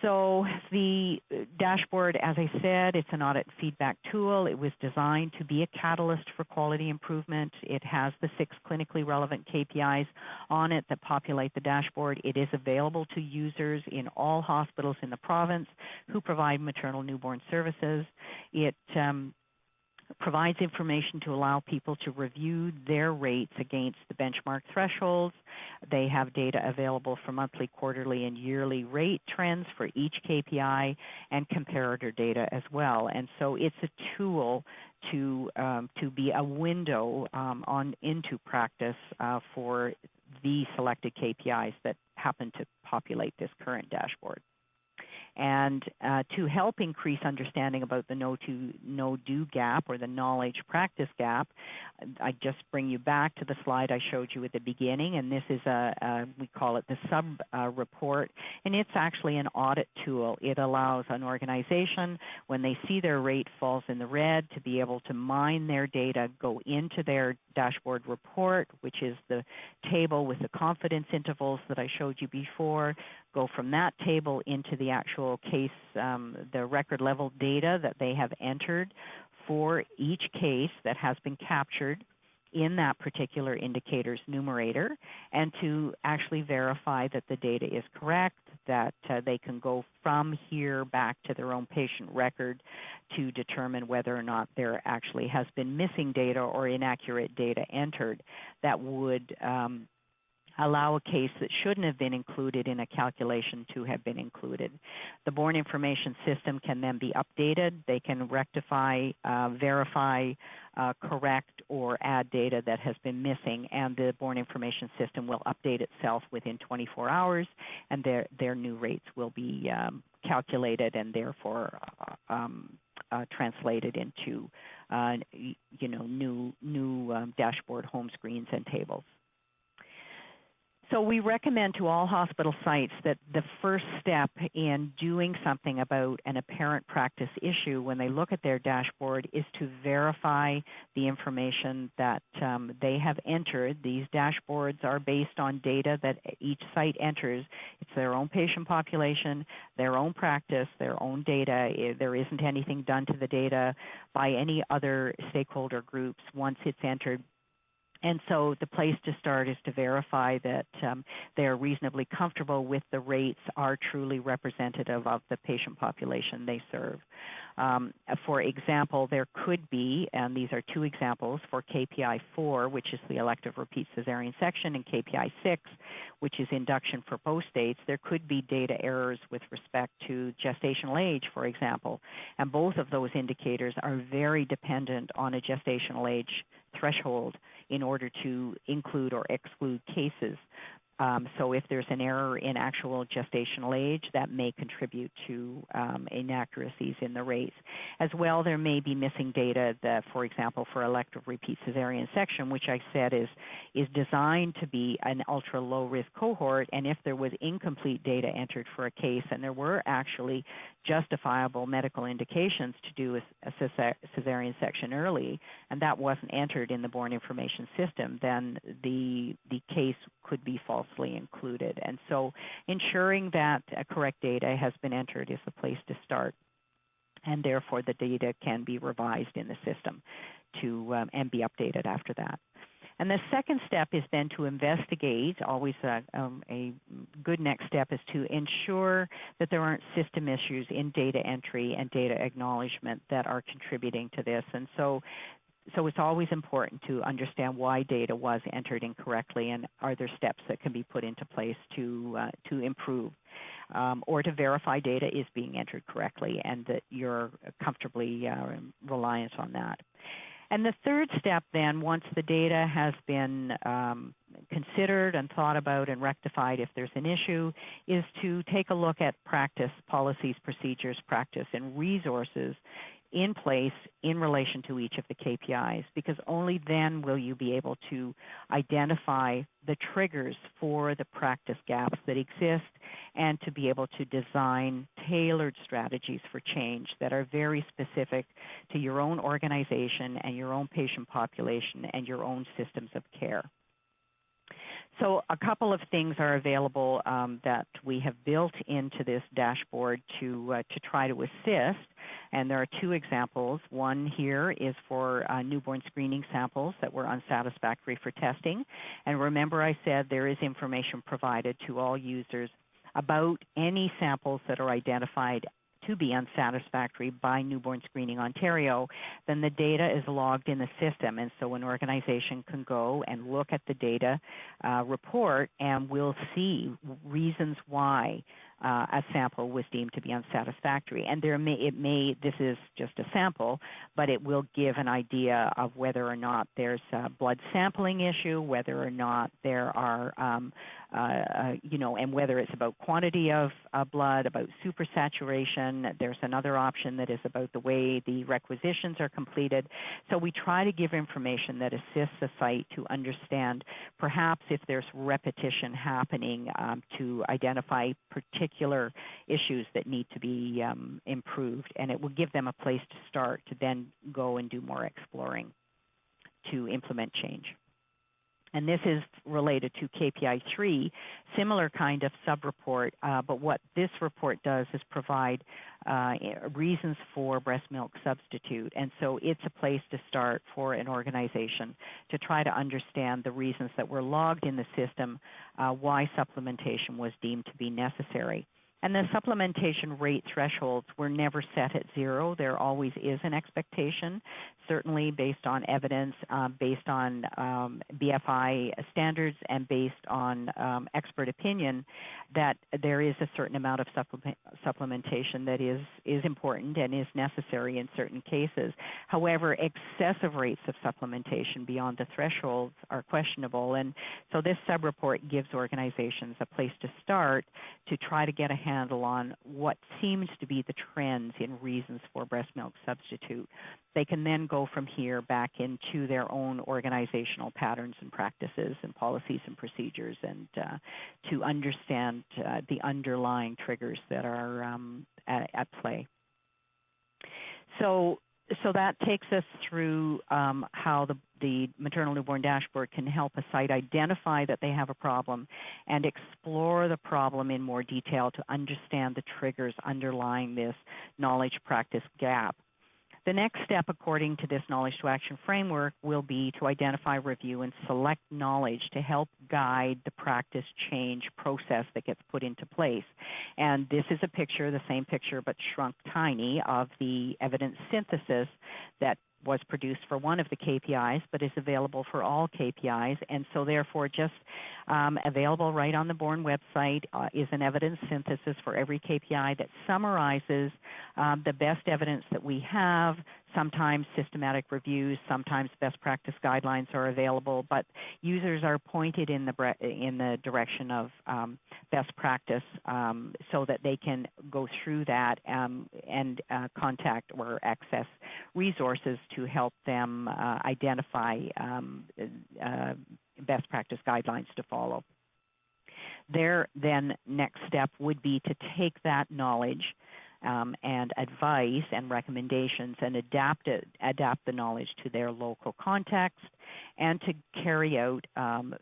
S1: So the dashboard, as I said, it's an audit feedback tool. It was designed to be a catalyst for quality improvement. It has the 6 clinically relevant KPIs on it that populate the dashboard. It is available to users in all hospitals in the province who provide maternal newborn services. It provides information to allow people to review their rates against the benchmark thresholds. They have data available for monthly, quarterly, and yearly rate trends for each KPI and comparator data as well. And so it's a tool to be a window into practice for the selected KPIs that happen to populate this current dashboard. And to help increase understanding about the no-do gap or the knowledge practice gap, I just bring you back to the slide I showed you at the beginning, and this is we call it the sub-report, and it's actually an audit tool. It allows an organization, when they see their rate falls in the red, to be able to mine their data, go into their dashboard report, which is the table with the confidence intervals that I showed you before, go from that table into the actual case, the record level data that they have entered for each case that has been captured in that particular indicator's numerator, and to actually verify that the data is correct, that they can go from here back to their own patient record to determine whether or not there actually has been missing data or inaccurate data entered that would allow a case that shouldn't have been included in a calculation to have been included. The Born Information System can then be updated. They can rectify, verify, correct, or add data that has been missing, and the Born Information System will update itself within 24 hours, and their new rates will be calculated and therefore translated into new dashboard home screens and tables. So we recommend to all hospital sites that the first step in doing something about an apparent practice issue when they look at their dashboard is to verify the information that they have entered. These dashboards are based on data that each site enters. It's their own patient population, their own practice, their own data. There isn't anything done to the data by any other stakeholder groups once it's entered. And so the place to start is to verify that they are reasonably comfortable with the rates are truly representative of the patient population they serve. For example, there could be, and these are 2 examples, for KPI 4, which is the elective repeat cesarean section, and KPI 6, which is induction for both states, there could be data errors with respect to gestational age, for example. And both of those indicators are very dependent on a gestational age threshold in order to include or exclude cases. So if there's an error in actual gestational age, that may contribute to inaccuracies in the rates. As well, there may be missing data that, for example, for elective repeat cesarean section, which I said is designed to be an ultra-low risk cohort, and if there was incomplete data entered for a case and there were actually justifiable medical indications to do a cesarean section early, and that wasn't entered in the Born Information System, then the case could be falsely included. And so ensuring that correct data has been entered is the place to start, and therefore the data can be revised in the system to and be updated after that. And the second step is then to investigate. Always a good next step is to ensure that there aren't system issues in data entry and data acknowledgement that are contributing to this. And so it's always important to understand why data was entered incorrectly, and are there steps that can be put into place to improve or to verify data is being entered correctly and that you're comfortably reliant on that. And the third step then, once the data has been considered and thought about and rectified if there's an issue, is to take a look at practice, policies, procedures, practice, and resources in place in relation to each of the KPIs, because only then will you be able to identify the triggers for the practice gaps that exist and to be able to design tailored strategies for change that are very specific to your own organization and your own patient population and your own systems of care. So a couple of things are available that we have built into this dashboard to try to assist, and there are two examples. One here is for newborn screening samples that were unsatisfactory for testing, and remember I said there is information provided to all users about any samples that are identified to be unsatisfactory by Newborn Screening Ontario. Then the data is logged in the system, and so an organization can go and look at the data report, and we'll see reasons why a sample was deemed to be unsatisfactory. And this is just a sample, but it will give an idea of whether or not there's a blood sampling issue, whether or not there are, and whether it's about quantity of blood, about supersaturation. There's another option that is about the way the requisitions are completed. So we try to give information that assists the site to understand perhaps if there's repetition happening to identify particular issues that need to be improved, and it will give them a place to start to then go and do more exploring to implement change. And this is related to KPI 3, similar kind of sub-report, but what this report does is provide reasons for breast milk substitute. And so it's a place to start for an organization to try to understand the reasons that were logged in the system, why supplementation was deemed to be necessary. And the supplementation rate thresholds were never set at 0. There always is an expectation, certainly based on evidence, based on BFI standards, and based on expert opinion, that there is a certain amount of supplementation that is important and is necessary in certain cases. However, excessive rates of supplementation beyond the thresholds are questionable. And so this sub-report gives organizations a place to start to try to get a handle on what seems to be the trends in reasons for breast milk substitute. They can then go from here back into their own organizational patterns and practices and policies and procedures, and to understand the underlying triggers that are at play. So that takes us through how the maternal newborn dashboard can help a site identify that they have a problem and explore the problem in more detail to understand the triggers underlying this knowledge practice gap. The next step, according to this knowledge to action framework, will be to identify, review, and select knowledge to help guide the practice change process that gets put into place. And this is a picture, the same picture but shrunk tiny, of the evidence synthesis that was produced for one of the KPIs, but is available for all KPIs. And so therefore just available right on the Born website is an evidence synthesis for every KPI that summarizes the best evidence that we have. Sometimes systematic reviews, sometimes best practice guidelines are available, but users are pointed in the direction of best practice so that they can go through that and contact or access resources to help them identify best practice guidelines to follow. Their then next step would be to take that knowledge and advice and recommendations and adapt the knowledge to their local context, and to carry out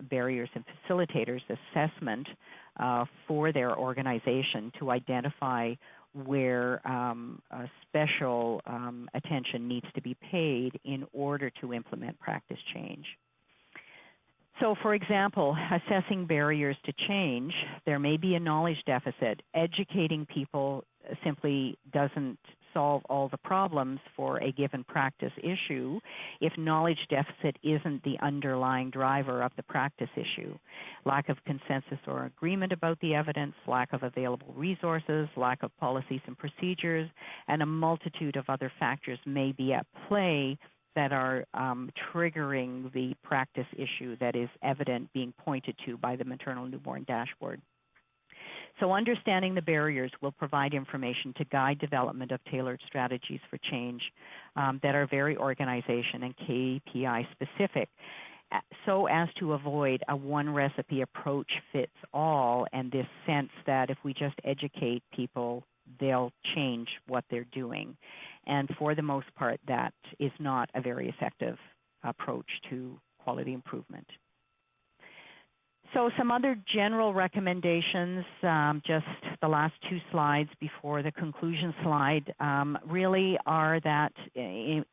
S1: barriers and facilitators assessment for their organization to identify where special attention needs to be paid in order to implement practice change. So, for example, assessing barriers to change, there may be a knowledge deficit. Educating people simply doesn't solve all the problems for a given practice issue if knowledge deficit isn't the underlying driver of the practice issue. Lack of consensus or agreement about the evidence, lack of available resources, lack of policies and procedures, and a multitude of other factors may be at play that are triggering the practice issue that is evident being pointed to by the maternal newborn dashboard. So understanding the barriers will provide information to guide development of tailored strategies for change that are very organization and KPI specific, so as to avoid a one recipe approach fits all, and this sense that if we just educate people, they'll change what they're doing. And for the most part, that is not a very effective approach to quality improvement. So some other general recommendations, just the last two slides before the conclusion slide, really are that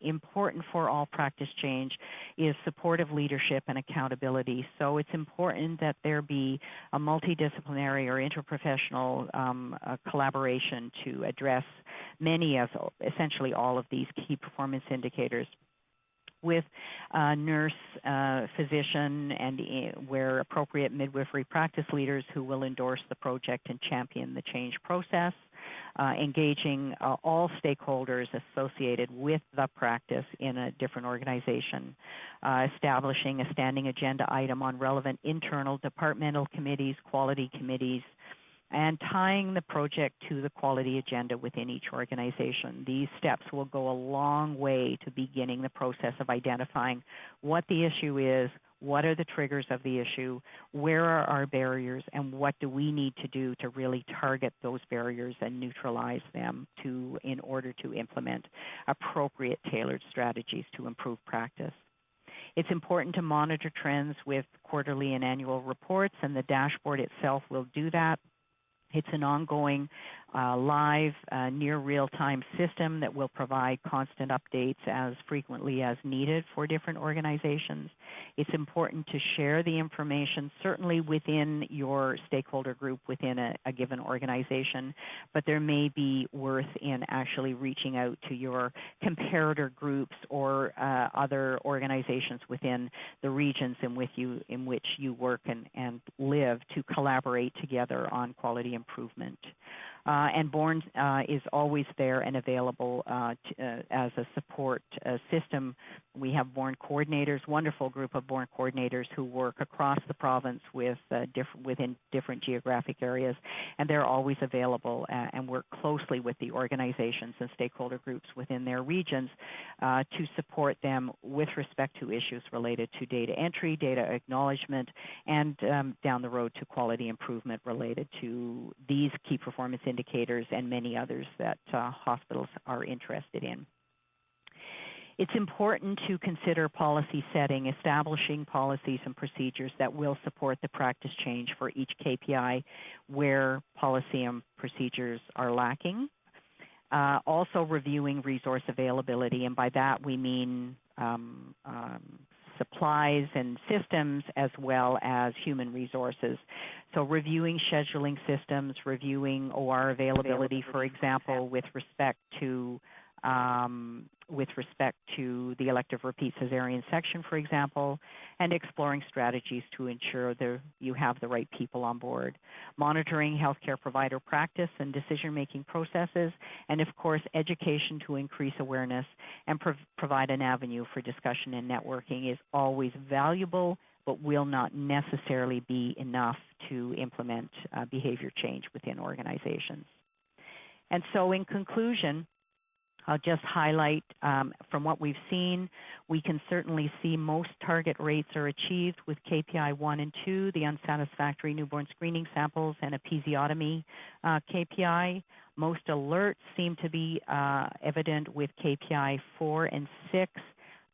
S1: important for all practice change is supportive leadership and accountability. So it's important that there be a multidisciplinary or interprofessional collaboration to address many of, essentially all of these key performance indicators, with nurse, physician, and where appropriate, midwifery practice leaders who will endorse the project and champion the change process, engaging all stakeholders associated with the practice in a different organization, establishing a standing agenda item on relevant internal departmental committees, quality committees, and tying the project to the quality agenda within each organization. These steps will go a long way to beginning the process of identifying what the issue is, what are the triggers of the issue, where are our barriers, and what do we need to do to really target those barriers and neutralize them in order to implement appropriate tailored strategies to improve practice. It's important to monitor trends with quarterly and annual reports, and the dashboard itself will do that. It's an ongoing, live, near real-time system that will provide constant updates as frequently as needed for different organizations. It's important to share the information, certainly within your stakeholder group within a given organization, but there may be worth in actually reaching out to your comparator groups or other organizations within the regions in which you work and live to collaborate together on quality improvement. And Born is always there and available as a support system. We have Born coordinators, wonderful group of Born coordinators who work across the province within different geographic areas, and they're always available and work closely with the organizations and stakeholder groups within their regions to support them with respect to issues related to data entry, data acknowledgement, and down the road to quality improvement related to these key performance indicators and many others that hospitals are interested in. It's important to consider policy setting, establishing policies and procedures that will support the practice change for each KPI where policy and procedures are lacking. Also reviewing resource availability, and by that we mean supplies and systems as well as human resources. So reviewing scheduling systems, reviewing OR availability, for example, with respect to the elective repeat cesarean section, for example, and exploring strategies to ensure that you have the right people on board. Monitoring healthcare provider practice and decision-making processes, and of course, education to increase awareness and provide an avenue for discussion and networking is always valuable, but will not necessarily be enough to implement behavior change within organizations. And so in conclusion, I'll just highlight from what we've seen, we can certainly see most target rates are achieved with KPI 1 and 2, the unsatisfactory newborn screening samples and episiotomy KPI. Most alerts seem to be evident with KPI 4 and 6,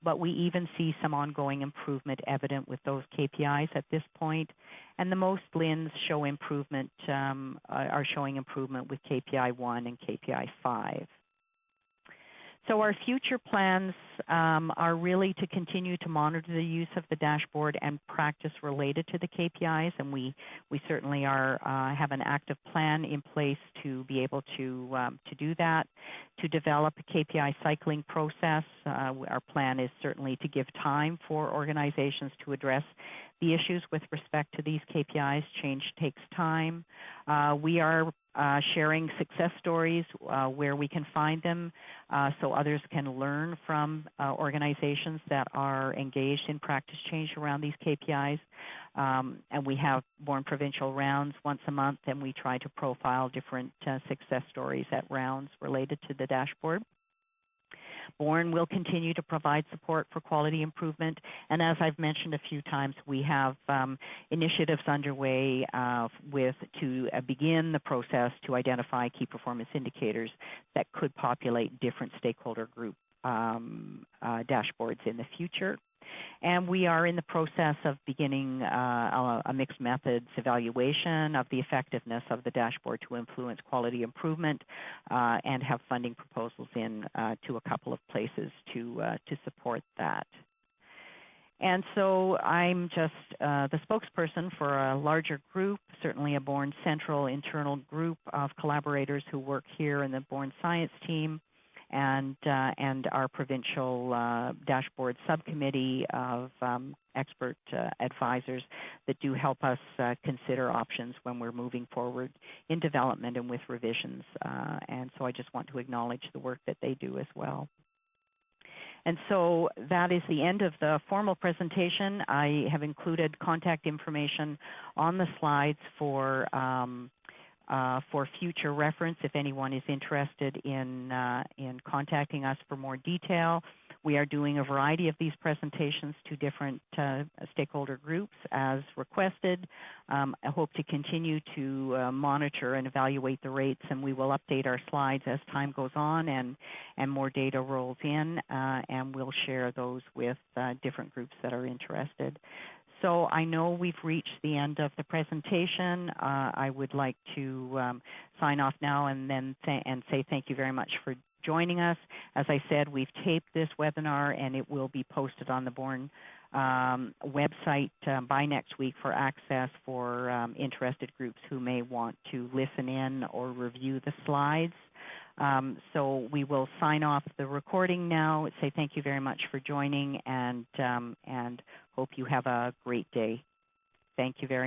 S1: but we even see some ongoing improvement evident with those KPIs at this point. And the most LINs show improvement, are showing improvement with KPI 1 and KPI 5. So our future plans are really to continue to monitor the use of the dashboard and practice related to the KPIs, and we certainly have an active plan in place to be able to do that. To develop a KPI cycling process, our plan is certainly to give time for organizations to address the issues with respect to these KPIs. Change takes time. We are sharing success stories where we can find them so others can learn from organizations that are engaged in practice change around these KPIs. And we have Born provincial rounds once a month, and we try to profile different success stories at rounds related to the dashboard. Born will continue to provide support for quality improvement, and as I've mentioned a few times, we have initiatives underway to begin the process to identify key performance indicators that could populate different stakeholder group dashboards in the future. And we are in the process of beginning a mixed methods evaluation of the effectiveness of the dashboard to influence quality improvement, and have funding proposals in to a couple of places to support that. And so I'm just the spokesperson for a larger group, certainly a Born Central internal group of collaborators who work here in the Born Science team, and our provincial dashboard subcommittee of expert advisors that do help us consider options when we're moving forward in development and with revisions. And so I just want to acknowledge the work that they do as well. And so that is the end of the formal presentation. I have included contact information on the slides for future reference if anyone is interested in contacting us for more detail. We are doing a variety of these presentations to different stakeholder groups as requested. I hope to continue to monitor and evaluate the rates, and we will update our slides as time goes on and more data rolls in, and we'll share those with different groups that are interested. So I know we've reached the end of the presentation. I would like to sign off now and then say thank you very much for joining us. As I said, we've taped this webinar and it will be posted on the Born website by next week for access for interested groups who may want to listen in or review the slides. So we will sign off the recording now. Say thank you very much for joining, and hope you have a great day. Thank you very much.